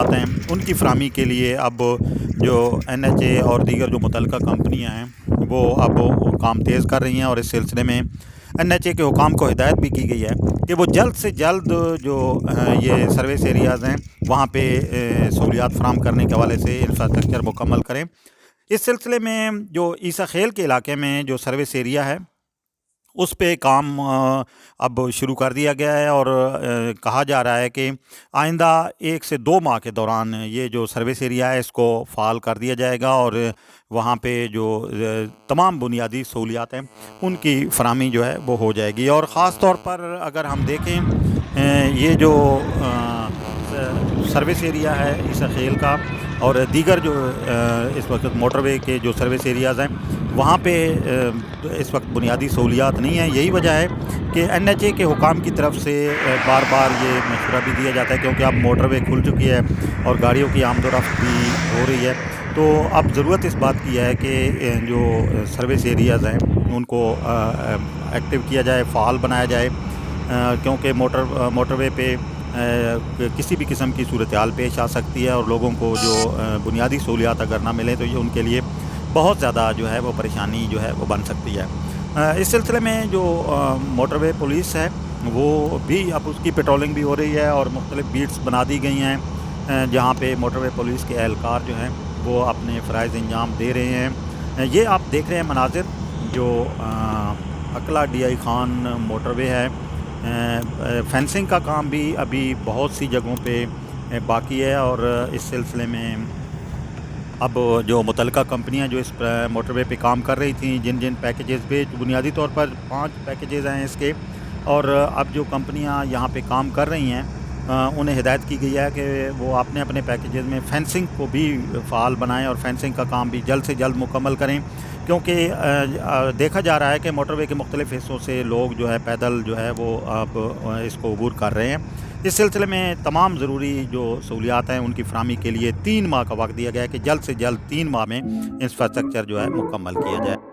سہولیات ہیں ان کی فراہمی کے لیے اب جو NHA اور دیگر جو متعلقہ کمپنیاں ہیں وہ اب کام تیز کر رہی ہیں، اور اس سلسلے میں NHA کے حکام کو ہدایت بھی کی گئی ہے کہ وہ جلد سے جلد جو یہ سروس ایریاز ہیں وہاں پہ سہولیات فراہم کرنے کے حوالے سے انفراسٹرکچر مکمل کریں۔ اس سلسلے میں جو عیسیٰ خیل کے علاقے میں جو سروس ایریا ہے اس پہ کام اب شروع کر دیا گیا ہے، اور کہا جا رہا ہے کہ آئندہ 1 سے 2 ماہ کے دوران یہ جو سروس ایریا ہے اس کو فعال کر دیا جائے گا، اور وہاں پہ جو تمام بنیادی سہولیات ہیں ان کی فراہمی جو ہے وہ ہو جائے گی۔ اور خاص طور پر اگر ہم دیکھیں یہ جو سروس ایریا ہے عیسیٰ خیل کا اور دیگر جو اس وقت موٹر وے کے جو سروس ایریاز ہیں وہاں پہ اس وقت بنیادی سہولیات نہیں ہیں۔ یہی وجہ ہے کہ NHA کے حکام کی طرف سے بار بار یہ مشورہ بھی دیا جاتا ہے، کیونکہ اب موٹر وے کھل چکی ہے اور گاڑیوں کی آمد و رفت بھی ہو رہی ہے، تو اب ضرورت اس بات کی ہے کہ جو سروس ایریاز ہیں ان کو ایکٹیو کیا جائے، فعال بنایا جائے، کیونکہ موٹر وے پہ کسی بھی قسم کی صورتحال پیش آ سکتی ہے، اور لوگوں کو جو بنیادی سہولیات اگر نہ ملیں تو یہ ان کے لیے بہت زیادہ جو ہے وہ پریشانی جو ہے وہ بن سکتی ہے۔ اس سلسلے میں جو موٹر وے پولیس ہے وہ بھی اب اس کی پیٹرولنگ بھی ہو رہی ہے، اور مختلف بیٹس بنا دی گئی ہیں جہاں پہ موٹر وے پولیس کے اہلکار جو ہیں وہ اپنے فرائض انجام دے رہے ہیں۔ یہ آپ دیکھ رہے ہیں مناظر جو اقلا DI خان موٹر وے ہے، فینسنگ کا کام بھی ابھی بہت سی جگہوں پہ باقی ہے، اور اس سلسلے میں اب جو متعلقہ کمپنیاں جو اس موٹر وے پہ کام کر رہی تھیں، جن پیکیجز پہ بنیادی طور پر 5 پیکیجز ہیں اس کے، اور اب جو کمپنیاں یہاں پہ کام کر رہی ہیں انہیں ہدایت کی گئی ہے کہ وہ اپنے پیکیجز میں فینسنگ کو بھی فعال بنائیں اور فینسنگ کا کام بھی جلد سے جلد مکمل کریں، کیونکہ دیکھا جا رہا ہے کہ موٹر وے کے مختلف حصوں سے لوگ جو ہے پیدل جو ہے وہ اب اس کو عبور کر رہے ہیں۔ اس سلسلے میں تمام ضروری جو سہولیات ہیں ان کی فراہمی کے لیے 3 ماہ کا وقت دیا گیا ہے کہ جلد سے جلد 3 ماہ میں انفراسٹرکچر جو ہے مکمل کیا جائے۔